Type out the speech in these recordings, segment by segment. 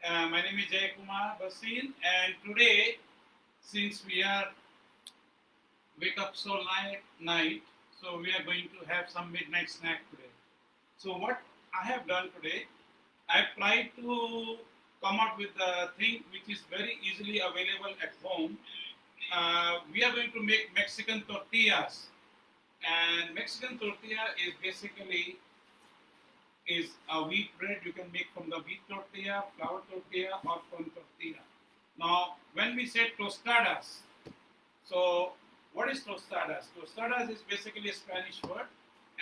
My name is Jay Kumar Basin, and today, since we are wake up so night, so we are going to have some midnight snack today. So what I have done today, I have tried to come up with a thing which is very easily available at home. We are going to make Mexican tortillas, and Mexican tortilla is basically is a wheat bread you can make from the wheat tortilla, flour tortilla, or corn tortilla. Now, when we say tostadas, so what is tostadas? Tostadas is basically a Spanish word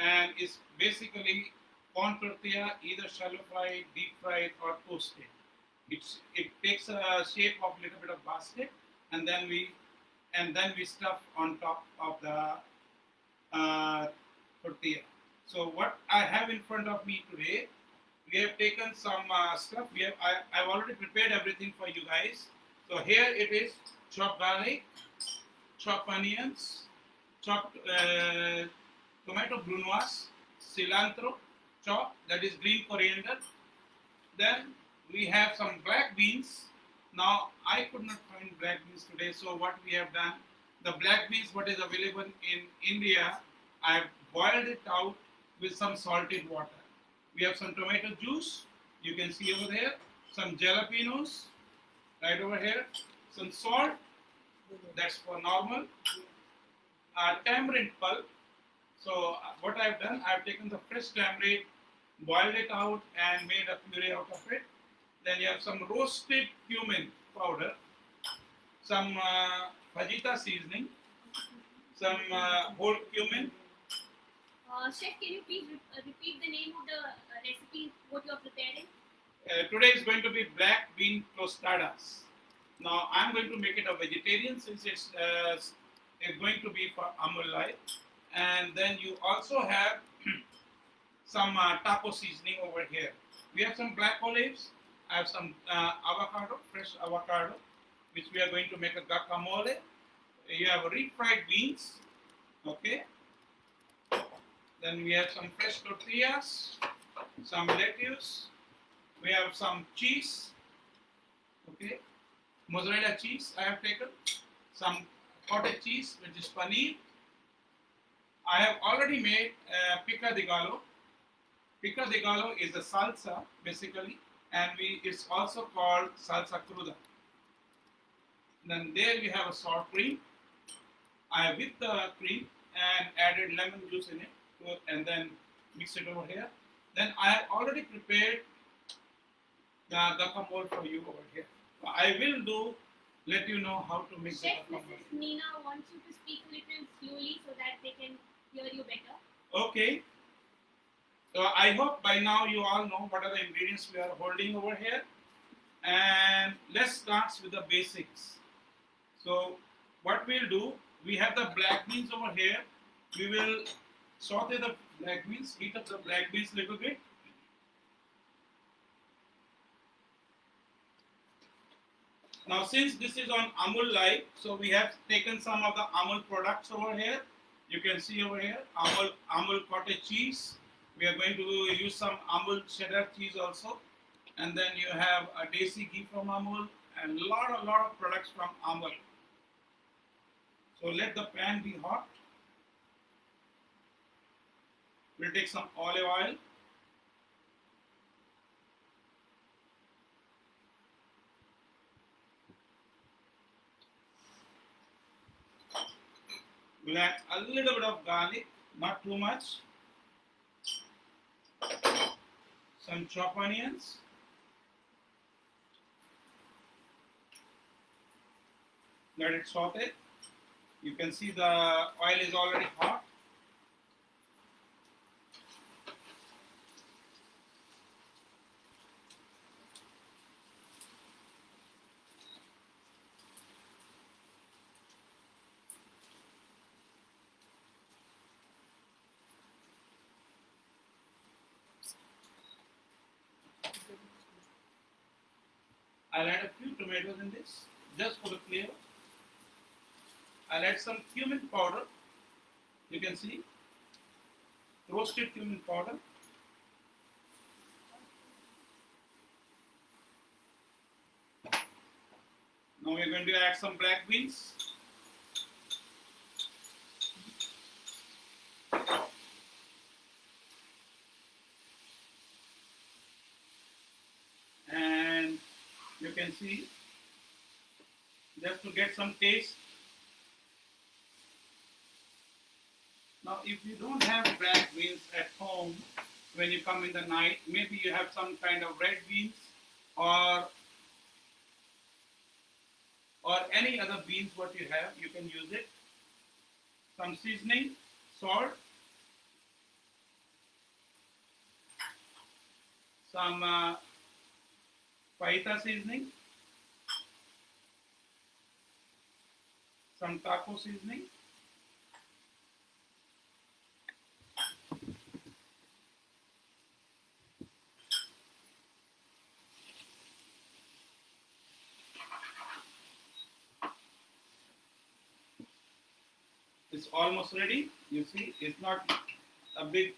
and is basically corn tortilla, either shallow fried, deep fried, or toasted. It takes a shape of a little bit of basket, and then we stuff on top of the uh, tortilla. So what I have in front of me today, we have taken some stuff. I've already prepared everything for you guys. So here it is: chopped garlic, chopped onions, chopped tomato brunoise, cilantro, chopped, that is green coriander. Then we have some black beans. Now I could not find black beans today, so what we have done, the black beans what is available in India, I have boiled it out with some salted water. We have some tomato juice, you can see over there, some jalapenos, right over here, some salt, that's for normal, tamarind pulp. So what I've done, I've taken the fresh tamarind, boiled it out, and made a puree out of it. Then you have some roasted cumin powder, some fajita seasoning, some whole cumin. Chef, can you please repeat the name of the recipe, what you are preparing? Today is going to be black bean tostadas. Now I'm going to make it a vegetarian since it's going to be for Amul Life. And then you also have some taco seasoning over here. We have some black olives. I have some avocado, fresh avocado, which we are going to make a guacamole. You have refried beans, okay. Then we have some fresh tortillas, some lettuce. We have some cheese, okay. Mozzarella cheese I have taken. Some cottage cheese, which is paneer. I have already made pica de gallo. Pica de gallo is a salsa basically, and it's also called salsa cruda. Then there we have a sour cream. I have whipped the cream and added lemon juice in it, and then mix it over here. Then I have already prepared the guacamole for you over here. So I will let you know how to make Chef, the Mrs. guacamole. Meena wants you to speak a little slowly so that they can hear you better. Okay. So I hope by now you all know what are the ingredients we are holding over here. And let's start with the basics. So what we'll do, we have the black beans over here. We will saute the black beans, heat up the black beans a little bit. Now since this is on Amul Live, so we have taken some of the Amul products over here. You can see over here, Amul cottage cheese. We are going to use some Amul cheddar cheese also. And then you have a desi ghee from Amul and a lot of products from Amul. So let the pan be hot. We'll take some olive oil. We'll add a little bit of garlic, not too much. Some chopped onions. Let it saute. You can see the oil is already hot. I'll add a few tomatoes in this, just for the flavor. I'll add some cumin powder. You can see, roasted cumin powder. Now we're going to add some black beans. And you can see, just to get some taste. Now, if you don't have black beans at home when you come in the night, maybe you have some kind of red beans or any other beans what you have, you can use it. Some seasoning, salt, some fajita seasoning, some taco seasoning, it's almost ready. You see, it's not a big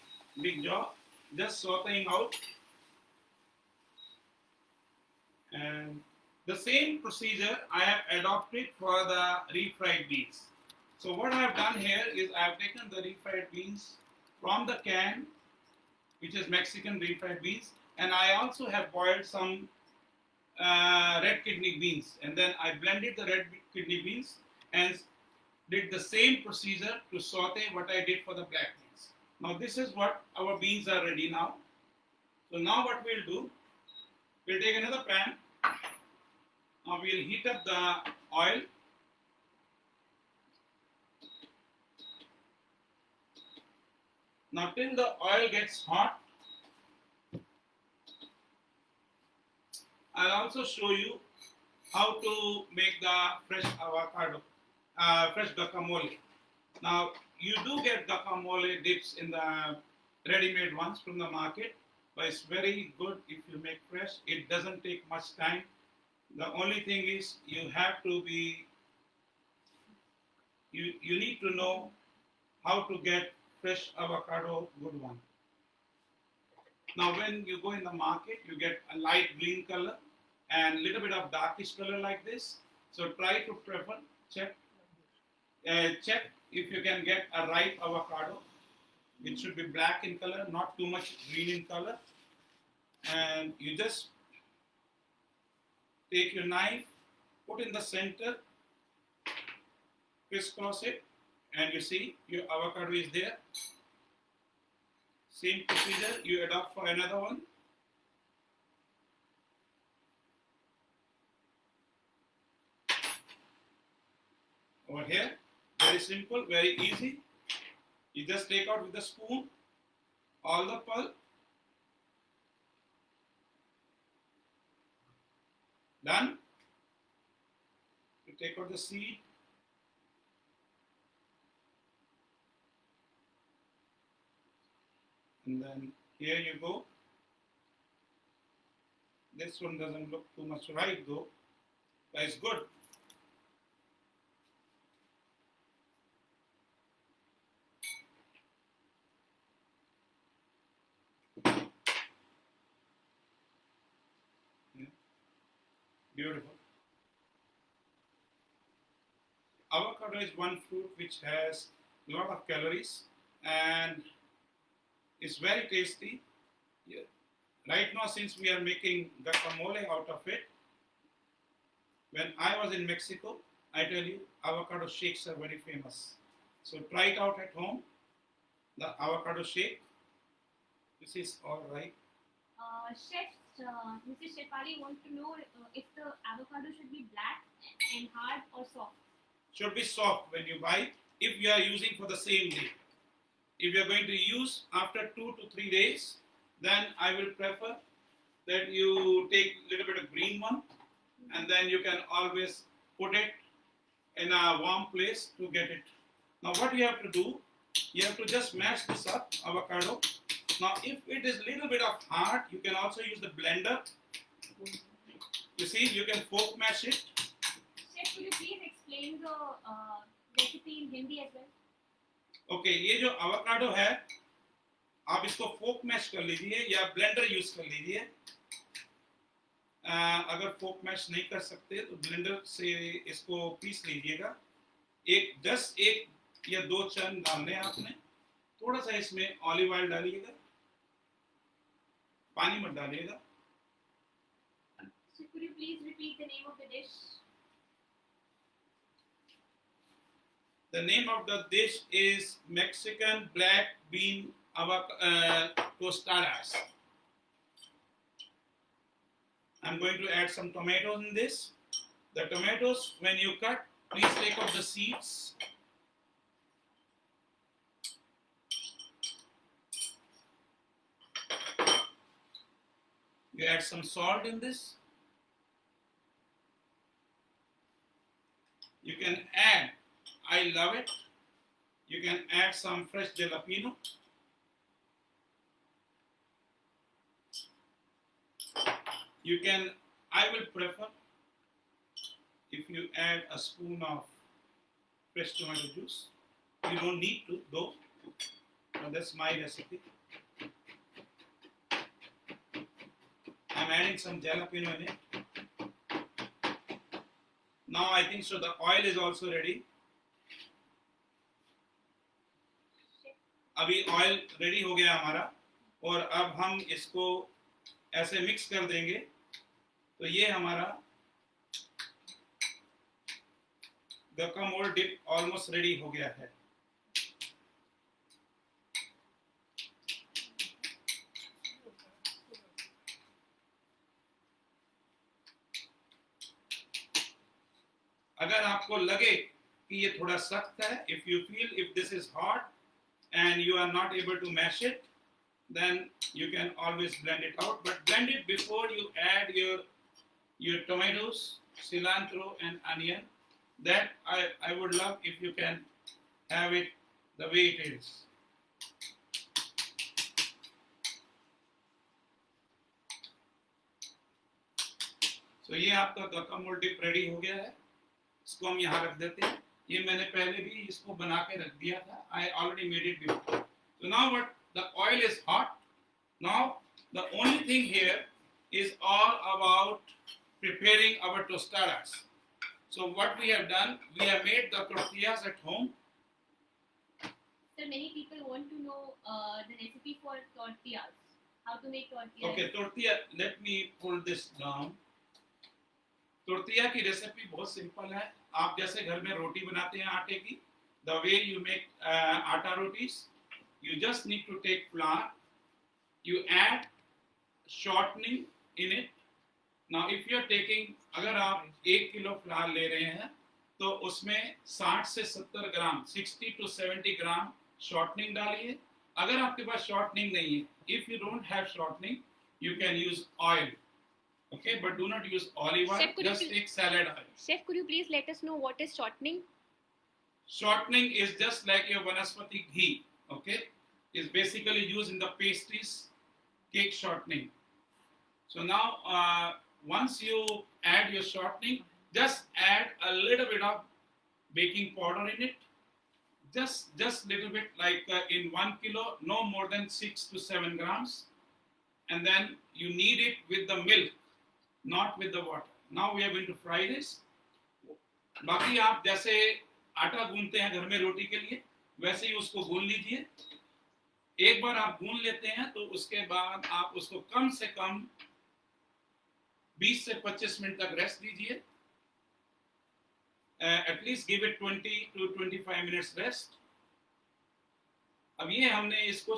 job, just sauteing out. And the same procedure I have adopted for the refried beans. So what I have done here is I have taken the refried beans from the can, which is Mexican refried beans, and I also have boiled some red kidney beans, and then I blended the red kidney beans and did the same procedure to saute what I did for the black beans. Now this is what our beans are ready now. So now what we'll do, we'll take another pan. Now we'll heat up the oil. Now till the oil gets hot, I'll also show you how to make the fresh avocado, fresh guacamole. Now you do get guacamole dips in the ready-made ones from the market, but it's very good if you make fresh. It doesn't take much time. The only thing is you have to be, you need to know how to get fresh avocado good one. Now when you go in the market, you get a light green color and little bit of darkish color like this. So try to check if you can get a ripe avocado. It should be black in color, not too much green in color. And you just take your knife, put in the center, crisscross it, and you see your avocado is there. Same procedure you adopt for another one. Over here, very simple, very easy. You just take out with a spoon all the pulp. Done. You take out the seed. And then here you go. This one doesn't look too much ripe though, but it's good. Beautiful. Avocado is one fruit which has a lot of calories and is very tasty. Yeah. Right now, since we are making guacamole out of it, when I was in Mexico, I tell you, avocado shakes are very famous. So try it out at home, the avocado shake. This is all right. Chef, Mr. Shefali wants to know if the avocado should be black and hard or soft. Should be soft when you buy, if you are using for the same day. If you are going to use after 2 to 3 days, then I will prefer that you take a little bit of green one, and then you can always put it in a warm place to get it. Now what you have to do, you have to just mash this up, avocado. Now if it is a little bit of hard, you can also use the blender. You see, you can fork mash it. Chef, could you please explain the recipe in Hindi as well? Okay ये जो avocado है, आप इसको फोक mash कर लीजिए या blender use कर लीजिए. अगर फोक मैश नहीं कर सकते तो ब्लेंडर से इसको पीस लीजिएगा। एक या दो चन डालने हैं आपने। थोड़ा सा इसमें ऑलिव ऑयल डालिएगा, पानी मत डालिएगा। So could you please repeat the name of the dish? The name of the dish is Mexican black bean tostadas. I'm going to add some tomatoes in this. The tomatoes, when you cut, please take off the seeds. You add some salt in this. You can add, I love it, you can add some fresh jalapeno. You can, I will prefer if you add a spoon of fresh tomato juice. You don't need to though, but that's my recipe. I'm adding some jalapeno in it. Now I think so the oil is also ready. अभी oil ready हो गया हमारा और अब हम इसको ऐसे mix कर देंगे तो ये हमारा guacamole dip ऑलमोस्ट रेडी हो गया है। अगर आपको लगे कि ये थोड़ा सख्त है, if you feel if this is hot and you are not able to mash it, then you can always blend it out, but blend it before you add your tomatoes, cilantro and onion. That I would love if you can have it the way it is. So ये आपका guacamole dip ready हो गया है। इसको हम यहाँ रख देते हैं। ये मैंने पहले भी इसको बना के रख दिया था। I already made it before. So now what? The oil is hot. Now the only thing here is all about preparing our tostadas. So what we have done, we have made the tortillas at home. Sir, many people want to know the recipe for tortillas. How to make tortillas? Okay, tortilla. Let me pull this down. tortilla की recipe बहुत simple है। आप जैसे घर में रोटी बनाते हैं आटे की, the way you make आटा rotis, you just need to take flour, you add shortening in it. Now if you are taking, अगर आप 1 किलो फ्लावर ले रहे हैं तो उसमें 60 से 70 ग्राम, 60 to 70 ग्राम शॉर्टनिंग डालिए। अगर आपके पास शॉर्टनिंग नहीं है, if you don't have shortening, you can use oil. Okay, but do not use olive oil. Chef, Just take salad oil. Chef, could you please let us know what is shortening? Shortening is just like your vanaspati ghee. Okay, is basically used in the pastries, cake shortening. So now, once you add your shortening, just add a little bit of baking powder in it. Just little bit, like in 1 kilo, no more than 6 to 7 grams, and then you knead it with the milk, not with the water. Now we are going to fry this. बाकी आप जैसे आटा गूंथते हैं घर में रोटी के लिए, वैसे ही उसको गूंथ लीजिए। एक बार आप गूंथ लेते हैं तो उसके बाद आप उसको कम से कम 20 से 25 मिनट तक रेस्ट दीजिए। At least give it 20 to 25 minutes rest. अब ये हमने इसको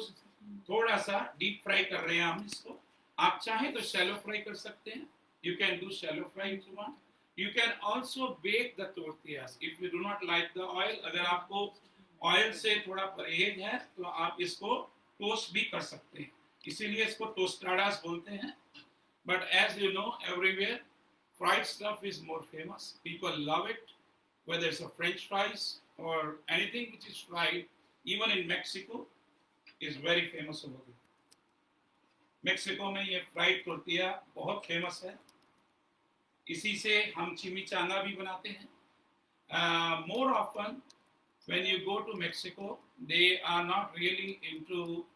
थोड़ा सा डीप फ्राई कर रहे हैं हम इसको। आप चाहें तो शैलो फ्राई कर सकते हैं। You can do shallow fry if you want. You can also bake the tortillas if you do not like the oil. अगर आपको ऑयल से थोड़ा परहेज है तो आप इसको टोस्ट भी कर सकते हैं, इसीलिए इसको टोस्टाडास बोलते हैं। But as you know, everywhere fried stuff is more famous. People love it, whether it's a French fries or anything which is fried. Even in Mexico, is very famous over there. Mexico में ये fried टोर्टिया बहुत famous है। इसी से हम चिमिचांगा भी बनाते हैं। More often when you go to Mexico, they are not really into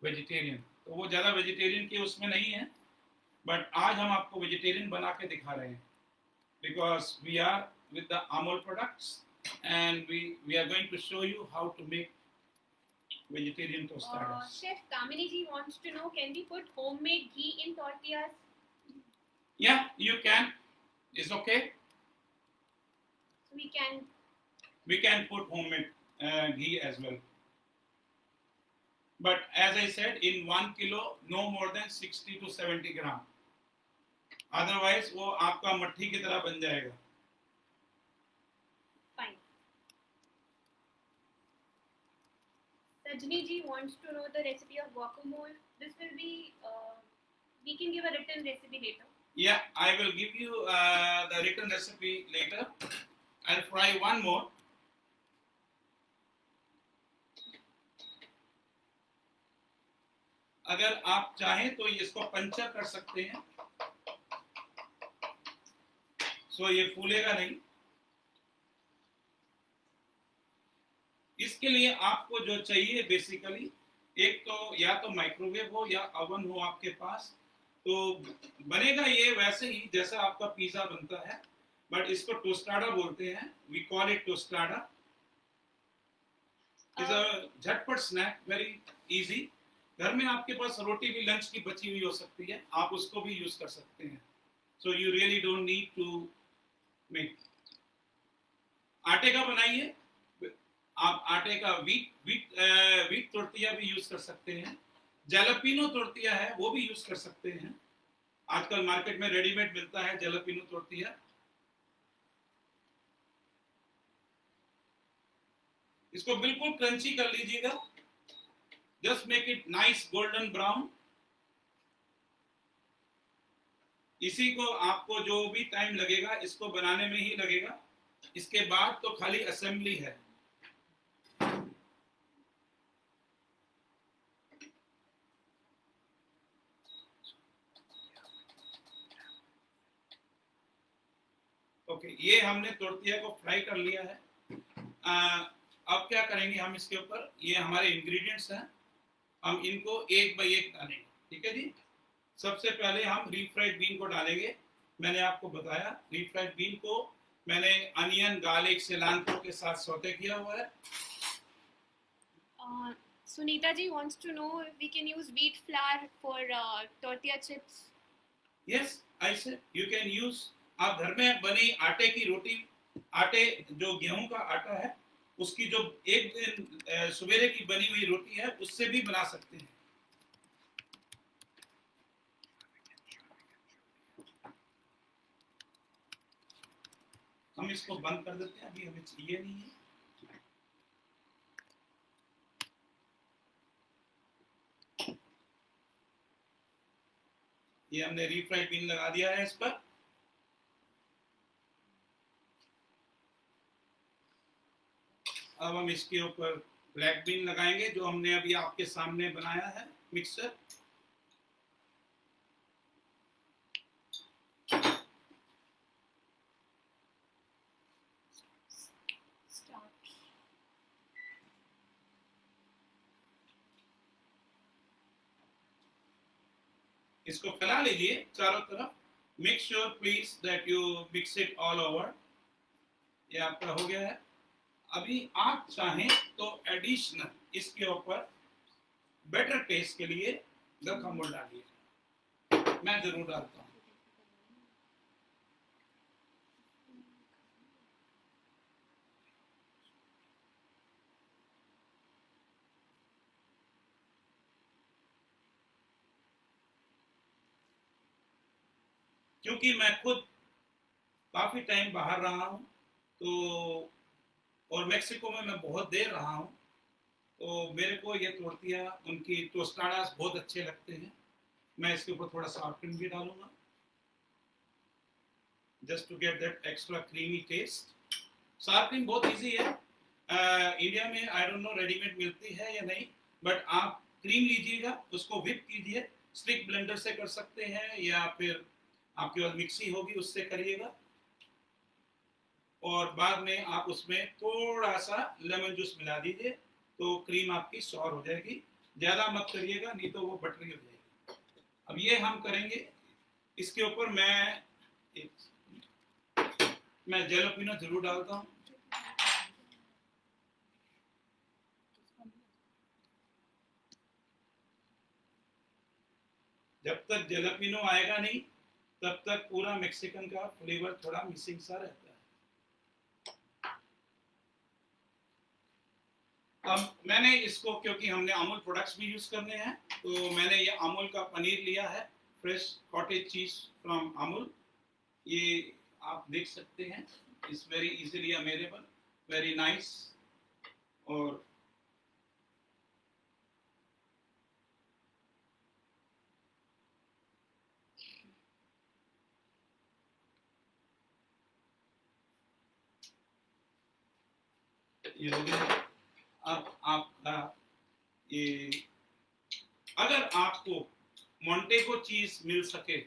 vegetarian, तो वो ज़्यादा वेजिटेरियन के उसमें नहीं है, बट आज हम आपको वेजिटेरियन बना के दिखा रहे हैं, because we are with the Amul products, and we are going to show you how to make vegetarian tostadas. Chef Kamini ji wants to know, can we put homemade ghee in tortillas? Yeah, you can. It's okay. We can put homemade ghee as well. But as I said, in 1 kilo, no more than 60 to 70 gram. Otherwise, वो आपका मट्ठी की तरह बन जाएगा. Fine. Sajni ji wants to know the recipe of guacamole. This will be, we can give a written recipe later. Yeah, I will give you the written recipe later. I'll fry one more. अगर आप चाहें तो इसको puncture कर सकते हैं, सो ये फूलेगा नहीं. इसके लिए आपको जो चाहिए बेसिकली, एक तो या तो माइक्रोवेव हो या ओवन हो आपके पास, तो बनेगा ये वैसे ही जैसा आपका पिज्जा बनता है, बट इसको टोस्टाडा बोलते हैं. We call it tostada. Is a झटपट स्नैक, वेरी इजी. घर में आपके पास रोटी भी लंच की बची हुई हो सकती है, आप उसको भी यूज कर सकते हैं. So you really don't need to make. आटे का बनाइए. आप आटे का वीट टोर्टिया भी यूज कर सकते हैं. जैलापिनो टोर्टिया है वो भी यूज कर सकते हैं. आजकल मार्केट में रेडीमेड मिलता है जैलापिनो टोर्टिया. इसको बिल्कुल क्रंची कर लीजिएगा. Just make it nice golden brown. इसी को आपको जो भी टाइम लगेगा इसको बनाने में ही लगेगा. इसके बाद तो खाली असेंबली है. ओके, ये हमने टोर्टिया को फ्राई कर लिया है. अब क्या करेंगे हम इसके ऊपर, ये हमारे इंग्रेडिएंट्स हैं, हम इनको एक बाय एक डालेंगे. ठीक है जी. सबसे पहले हम रीफ्राइड बीन को डालेंगे. मैंने आपको बताया रीफ्राइड बीन को मैंने अनियन, गार्लिक, सिलांट्रो के साथ सौते किया हुआ है. Sunita ji wants to know if we can use wheat flour for tortilla chips. Yes, I said you can use. आप घर में बनी आटे की रोटी, आटे जो गेहूं का आटा है उसकी जो एक दिन सवेरे की बनी हुई रोटी है उससे भी बना सकते हैं. हम इसको बंद कर देते हैं, अभी हमें चाहिए नहीं है. ये हमने रीफ्राइड बीन लगा दिया है इस पर. अब हम इसके ऊपर ब्लैक बीन लगाएंगे जो हमने अभी आपके सामने बनाया है मिक्सर. इसको फैला लीजिए चारों तरफ. Make sure please that you mix it all over. ये आपका हो गया है. अभी आप चाहें तो एडिशनल इसके ऊपर बेटर टेस्ट के लिए गलकामुल डालिए. मैं जरूर डालता हूँ. क्योंकि मैं खुद काफी टाइम बाहर रहा हूँ, तो और मेक्सिको में मैं बहुत देर रहा हूँ, तो मेरे को ये टोर्टिया, उनकी टोस्टाडास बहुत अच्छे लगते हैं. मैं इसके ऊपर थोड़ा सा क्रीम भी डालूंगा just to get that extra creamy taste. Sour cream बहुत इजी है. इंडिया में आई डोंट नो रेडीमेड मिलती है या नहीं, बट आप क्रीम लीजिएगा, उसको व्हिप कीजिए. स्टिक ब्लेंडर से कर सकते हैं या फिर आपके पास मिक्सी होगी उससे करिएगा. और बाद में आप उसमें थोड़ा सा लेमन जूस मिला दीजिए तो क्रीम आपकी सॉर हो जाएगी. ज़्यादा मत करिएगा नहीं तो वो बटरी हो जाएगी. अब ये हम करेंगे इसके ऊपर मैं जैलोपिनो जरूर डालता हूँ। जब तक जैलोपिनो आएगा नहीं तब तक पूरा मेक्सिकन का फ्लेवर थोड़ा मिसिंग सा रहता है। अब मैंने इसको, क्योंकि हमने अमूल प्रोडक्ट्स भी यूज करने हैं, तो मैंने ये अमूल का पनीर लिया है, fresh cottage cheese from Amul. ये आप देख सकते हैं, it's very easily available, very nice. और ये अब आपका ये, अगर आपको मोंटेगो चीज मिल सके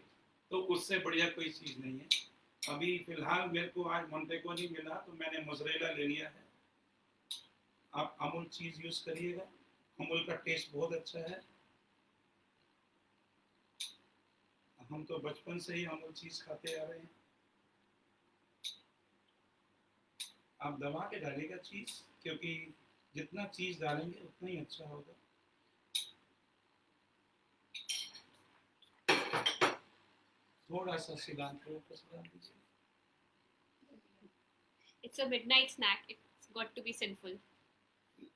तो उससे बढ़िया कोई चीज नहीं है। अभी फिलहाल मेरे को आज मोंटेगो नहीं मिला तो मैंने मोज़रेला ले लिया है। आप अमूल चीज यूज करिएगा, अमूल का टेस्ट बहुत अच्छा है। हम तो बचपन से ही अमूल चीज खाते आ रहे हैं। आप दबा के डालिएगा चीज, क्योंकि जितना चीज डालेंगे उतना ही अच्छा होगा। थोड़ा सा सिलांट्रो को डाल दीजिए। It's a midnight snack. It's got to be sinful.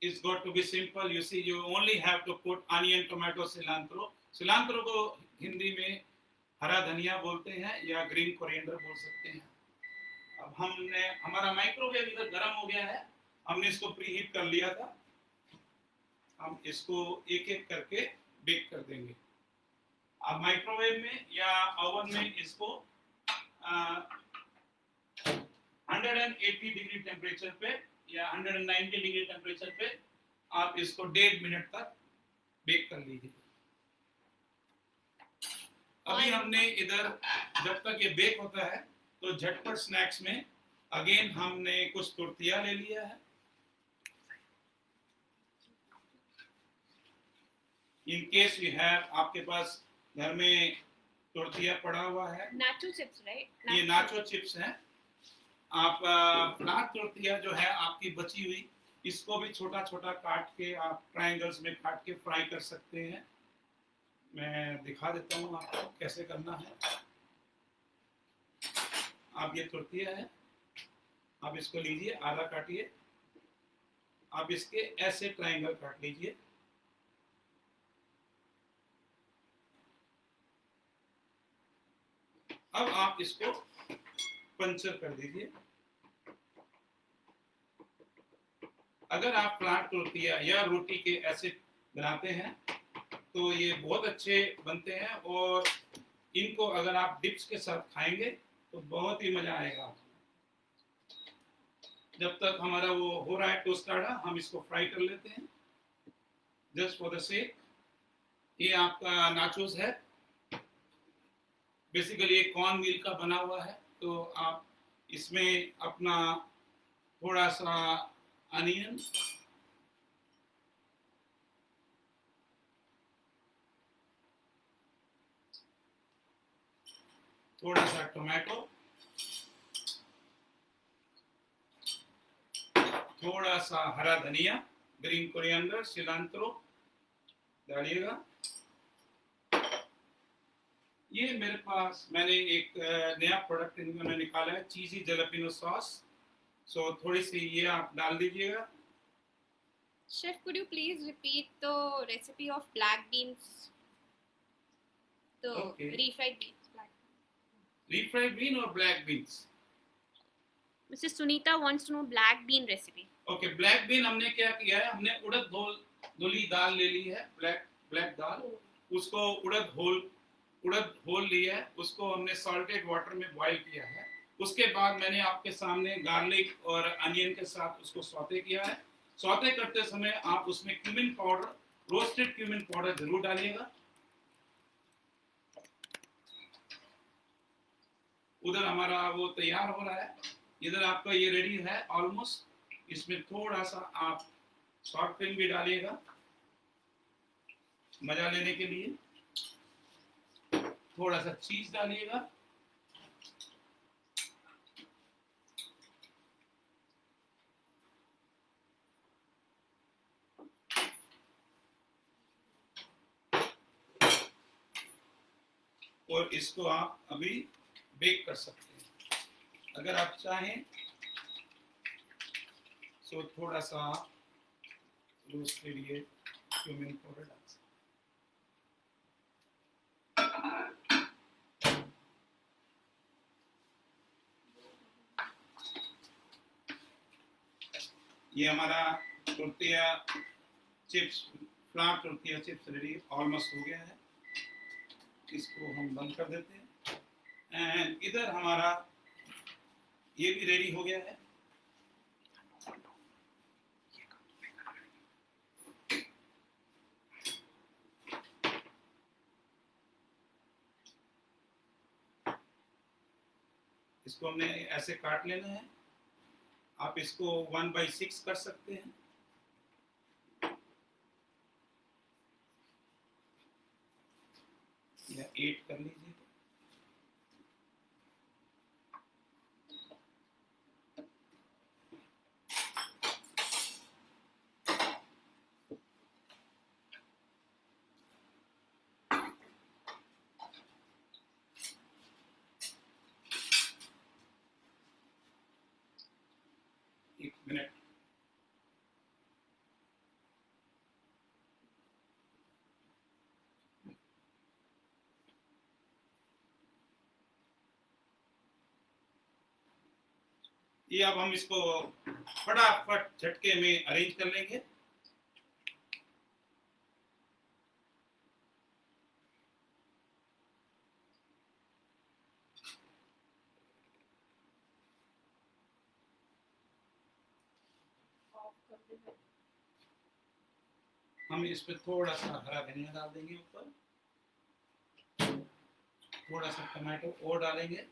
It's got to be simple. You see, you only have to put onion, tomato, cilantro. Cilantro को हिंदी में हरा धनिया बोलते हैं या ग्रीन कोरिएंडर बोल सकते हैं। अब हमारा माइक्रोवेव इधर गर्म हो गया है, हमने इसको प्रीहीट कर लिया था। हम इसको एक एक करके बेक कर देंगे। आप माइक्रोवेव में या ओवन में इसको 180 डिग्री टेम्परेचर पे या 190 डिग्री टेम्परेचर पे आप इसको 1.5 मिनट तक बेक कर लीजिए। अभी हमने इधर जब तक ये बेक होता है तो झटपट स्नैक्स में अगेन हमने कुछ टोर्टिया ले लिया है। इन केस यू हैव, आपके पास घर में टोर्टिया पड़ा हुआ है, Nacho chips, right? ये नाचो चिप्स हैं। आप फ्लैट टोर्टिया जो है आपकी बची हुई, इसको भी छोटा छोटा काट के आप ट्रायंगल्स में काट के फ्राई कर सकते हैं। मैं दिखा देता हूँ आपको कैसे करना है। आप ये टोर्टिया है, आप इसको लीजिए, आधा काटिए, आप इसके ऐसे ट्रायंगल काट लीजिए। अब आप इसको पंचर कर दीजिए। अगर आप फ्लैट टोर्टिया या रोटी के ऐसे बनाते हैं तो ये बहुत अच्छे बनते हैं, और इनको अगर आप डिप्स के साथ खाएंगे तो बहुत ही मजा आएगा। जब तक हमारा वो हो रहा है टोस्टाडा, हम इसको फ्राई कर लेते हैं जस्ट फॉर द सेक। ये आपका नाचोस है, बेसिकली एक कॉर्न मील का बना हुआ है। तो आप इसमें अपना थोड़ा सा अनियन, थोड़ा सा टोमेटो, थोड़ा सा हरा धनिया, ग्रीन कोरिएंडर, सिलांट्रो डालिएगा। ये मेरे पास, मैंने एक नया प्रोडक्ट इन्होंने निकाला है, चीजी जैलोपिनो सॉस। सो थोड़ी सी ये आप डाल दीजिएगा। Chef, could you please repeat the recipe of black beans? The Okay. refried beans. Black. refried bean or black beans? Mrs. Sunita wants to know black bean recipe. Okay, black bean हमने क्या किया है, हमने उड़द धुली दाल ले ली है, black दाल, उसको उड़द whole लिया है, उसको हमने सॉल्टेड वाटर में बॉईल किया है। उसके बाद मैंने आपके सामने गार्लिक और अनियन के साथ उसको सौते किया है। सौते करते समय आप उसमें cumin powder, roasted cumin powder जरूर डालिएगा। उधर हमारा वो तैयार हो रहा है, इधर आपका ये रेडी है ऑलमोस्ट। इसमें थोड़ा सा आप सॉल्ट क्रीम भी डालिएगा मजा लेने के लिए। थोड़ा सा चीज डालिएगा। और इसको आप अभी बेक कर सकते हैं। अगर आप चाहें तो थोड़ा सा रोस्टेड ये क्यूमिन पाउडर डाल सकते हैं। ये हमारा tortilla chips, flour tortilla chips ready almost हो गया है। इसको हम बंद कर देते हैं। एंड इधर हमारा ये भी रेडी हो गया है। इसको हमने ऐसे काट लेना है। आप इसको 1/6 कर सकते हैं। या 8 कर लीजिए। एक मिनट। ये अब हम इसको फटाफट झटके में अरेंज कर लेंगे। हम इस पे थोड़ा सा हरा धनिया डाल देंगे ऊपर। थोड़ा सा टमाटो और डालेंगे।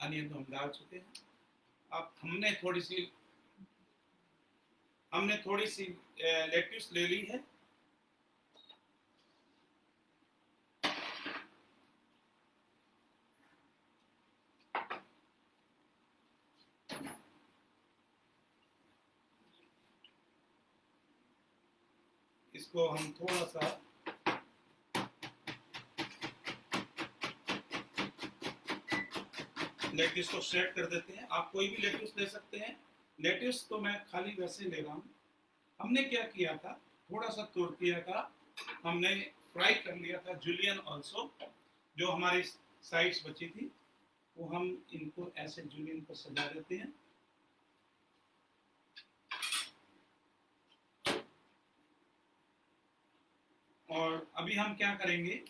अनियन तो हम डाल चुके हैं। अब हमने थोड़ी सी लेट्यूस ले ली है। इसको हम थोड़ा सा लेट्यूस को श्रेड कर देते हैं। आप कोई भी लेट्यूस ले सकते हैं। लेट्यूस तो मैं खाली वैसे ले रहा हूँ। हमने क्या किया था, थोड़ा सा टोर्टिया का हमने फ्राई कर लिया था, जुलियन ऑल्सो। जो हमारी साइड्स बची थी वो हम इनको ऐसे जुलियन पर सजा देते हैं। और अभी हम क्या करेंगे,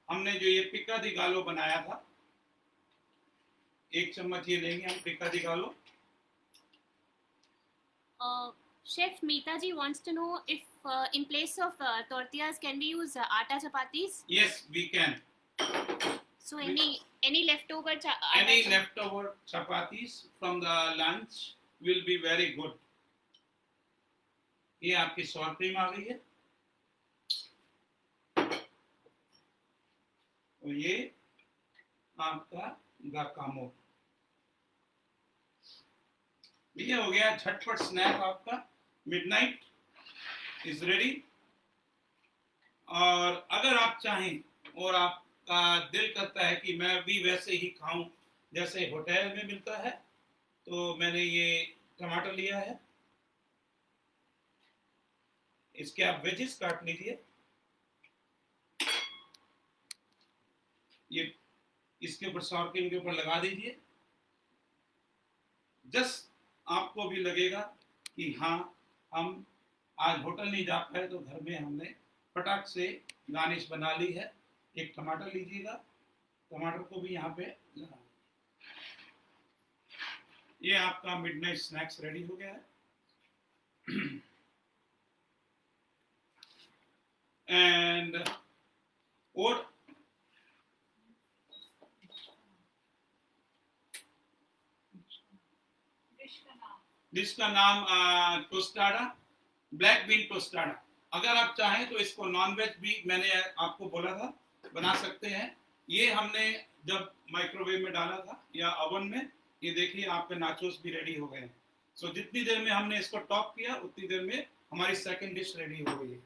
हमने जो ये पिक्का दी गालो बनाया था, 1 चम्मच ये लेंगे हम पिक्का दी गालो। Chef Meeta ji wants to know if in place of tortillas can we use atta chapatis? Yes, we can. So any leftover Any leftover chapatis from the lunch will be very good. ये आपकी sour cream आ गई है। और ये आपका guacamole। ये हो गया झटपट स्नैक आपका। Midnight is ready. और अगर आप चाहें और आपका दिल करता है कि मैं भी वैसे ही खाऊं जैसे होटल में मिलता है, तो मैंने ये टमाटर लिया है। इसके आप वेजेस काट लीजिए। ये इसके ऊपर सॉर क्रीम के ऊपर लगा दीजिए। जस्ट आपको भी लगेगा कि हाँ, हम आज होटल नहीं जा पाए तो घर में हमने फटाक से गार्निश बना ली है। एक टमाटर लीजिएगा, टमाटर को भी यहाँ पे लगा। ये आपका मिडनाइट स्नैक्स रेडी हो गया है। एंड और डिश का नाम टोस्टाडा। Black bean tostada. अगर आप चाहें तो इसको नॉन वेज भी मैंने आपको बोला था बना सकते हैं। ये हमने जब माइक्रोवेव में डाला था या ओवन में, ये देखिए आपके नाचोस भी रेडी हो गए हैं। सो जितनी देर में हमने इसको टॉप किया उतनी देर में हमारी सेकंड डिश रेडी हो गई है।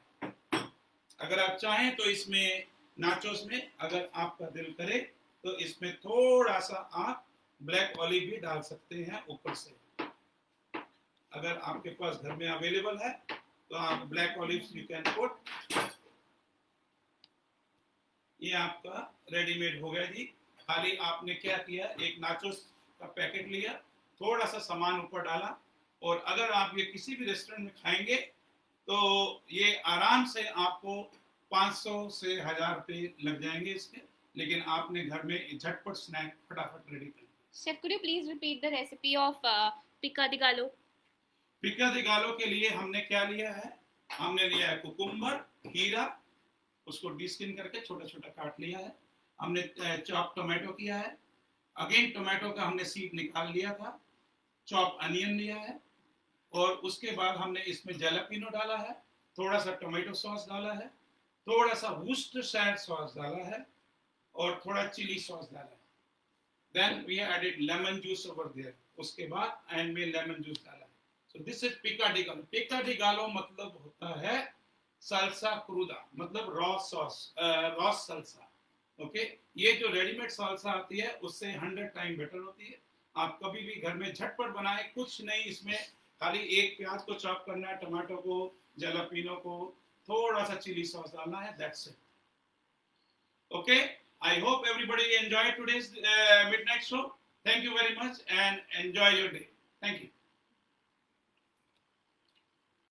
अगर आप चाहें तो इसमें नाचोस में अगर आपका दिल करे तो इसमें थोड़ा सा आप ब्लैक ऑलिव भी डाल सकते हैं ऊपर से। अगर आपके पास घर में अवेलेबल है तो आप black olives you can put. ये आपका रेडीमेड हो गया जी। खाली आपने क्या किया, एक नाचोस का पैकेट लिया, थोड़ा सा सामान ऊपर डाला, और अगर आप ये किसी भी रेस्टोरेंट में खाएंगे तो ये आराम से आपको 500 से 1000 रुपये लग जाएंगे इसके, लेकिन आपने घर में झटपट स्नैक फटाफट रेडी कर। Chef, could you please repeat the recipe of pica di gallo? पिका दी गालो के लिए हमने क्या लिया है, हमने लिया है कुकुम्बर, खीरा, उसको डिस्किन करके छोटा छोटा काट लिया है। हमने चॉप टोमेटो किया है, अगेन टोमेटो का हमने सीड निकाल लिया था। चॉप अनियन लिया है, और उसके बाद हमने इसमें जैलापिनो डाला है, थोड़ा सा टोमेटो सॉस डाला है, थोड़ा सा वुस्टरशायर सॉस डाला है, और थोड़ा चिली सॉस डाला है। Then we added lemon juice over there, उसके बाद एंड में लेमन जूस डाला है। So this is pico de gallo. Pico de गालो मतलब होता है सल्सा क्रूदा, मतलब raw sauce, raw salsa. Okay, ये जो रेडीमेड सल्सा आती है उससे 100 टाइम बेटर होती है। आप कभी भी घर में झटपट बनाए, कुछ नहीं, इसमें खाली एक प्याज को चॉप करना है, टमाटो को, जलापिनो को, थोड़ा सा चिली सॉस डालना है, that's it. Okay, I hope everybody enjoyed today's midnight show. Thank you very much and enjoy your day. Thank you.